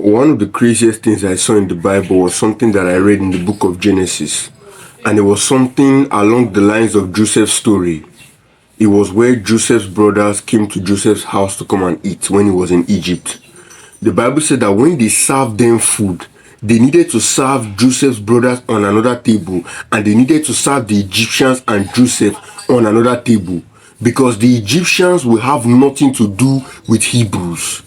One of the craziest things I saw in the Bible was something that I read in the book of Genesis. And it was something along the lines of Joseph's story. It was where Joseph's brothers came to Joseph's house to come and eat when he was in Egypt. The Bible said that when they served them food, they needed to serve Joseph's brothers on another table, and they needed to serve the Egyptians and Joseph on another table, because the Egyptians will have nothing to do with Hebrews.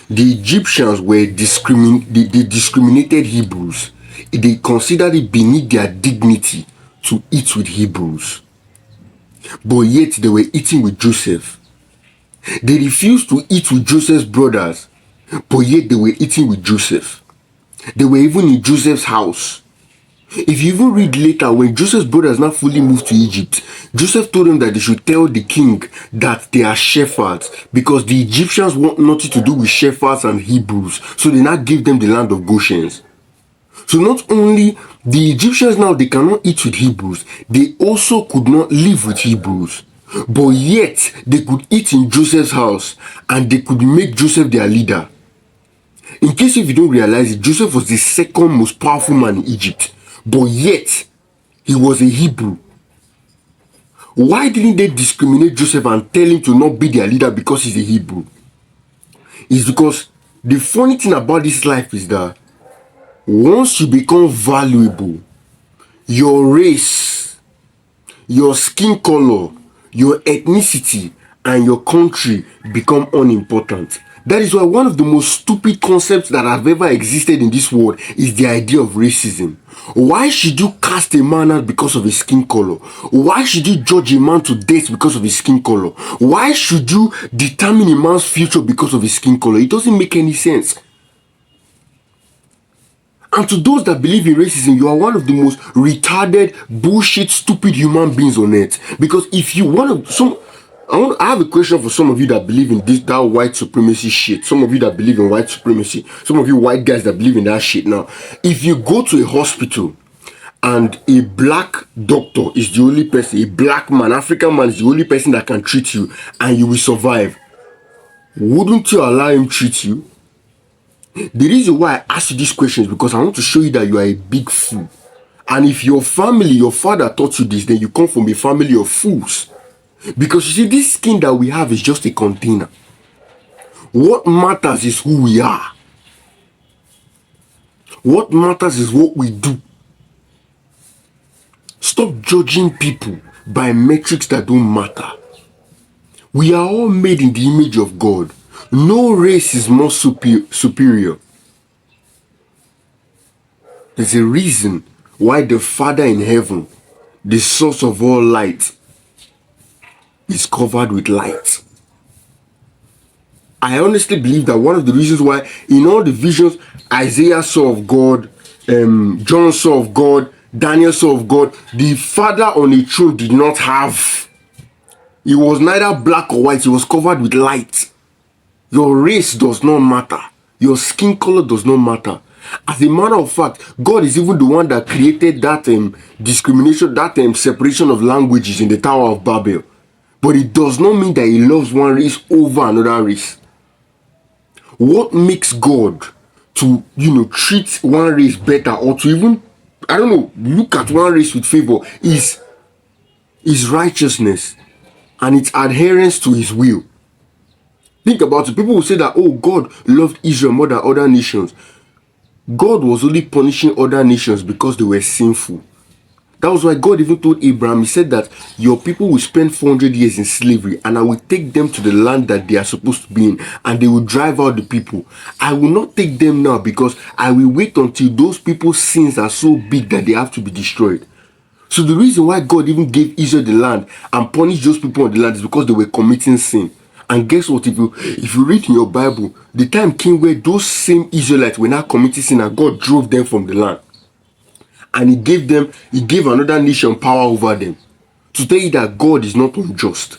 The Egyptians were they discriminated Hebrews. They considered it beneath their dignity to eat with Hebrews. But yet they were eating with Joseph. They refused to eat with Joseph's brothers, but yet they were eating with Joseph. They were even in Joseph's house. If you even read later, when Joseph's brothers now fully moved to Egypt, Joseph told them that they should tell the king that they are shepherds, because the Egyptians want nothing to do with shepherds and Hebrews. So they now gave them the land of Goshen. So not only the Egyptians now, they cannot eat with Hebrews, they also could not live with Hebrews. But yet, they could eat in Joseph's house, and they could make Joseph their leader. In case if you don't realize it, Joseph was the second most powerful man in Egypt. But yet, he was a Hebrew. Why didn't they discriminate Joseph and tell him to not be their leader because he's a Hebrew? It's because the funny thing about this life is that once you become valuable, your race, your skin color, your ethnicity, and your country become unimportant. That is why one of the most stupid concepts that have ever existed in this world is the idea of racism. Why should you cast a man out because of his skin color? Why should you judge a man to death because of his skin color? Why should you determine a man's future because of his skin color? It doesn't make any sense. And to those that believe in racism, you are one of the most retarded, bullshit, stupid human beings on earth. Because if you want to, I have a question for some of you that believe in that white supremacy shit. Some of you that believe in white supremacy. Some of you white guys that believe in that shit now. If you go to a hospital and a black doctor is the only person, a black man, African man is the only person that can treat you and you will survive, wouldn't you allow him treat you? The reason why I ask you these questions is because I want to show you that you are a big fool. And if your family, your father taught you this, then you come from a family of fools. Because you see, this skin that we have is just a container. What matters is who we are. What matters is what we do. Stop judging people by metrics that don't matter. We are all made in the image of God. No race is more superior. There's a reason why the Father in heaven, the source of all light, is covered with light. I honestly believe that one of the reasons why in all the visions Isaiah saw of God, John saw of God, Daniel saw of God, the Father on the throne did not have. He was neither black or white. He was covered with light. Your race does not matter. Your skin color does not matter. As a matter of fact, God is even the one that created that discrimination, that separation of languages in the Tower of Babel. But it does not mean that he loves one race over another race. What makes God to, treat one race better, or to even, look at one race with favor is righteousness and its adherence to his will. Think about it. People will say that, oh, God loved Israel more than other nations. God was only punishing other nations because they were sinful. That was why God even told Abraham, he said that your people will spend 400 years in slavery and I will take them to the land that they are supposed to be in and they will drive out the people. I will not take them now because I will wait until those people's sins are so big that they have to be destroyed. So the reason why God even gave Israel the land and punished those people on the land is because they were committing sin. And guess what? If you read in your Bible, the time came where those same Israelites were not committing sin and God drove them from the land. And he gave another nation power over them. To tell you that God is not unjust.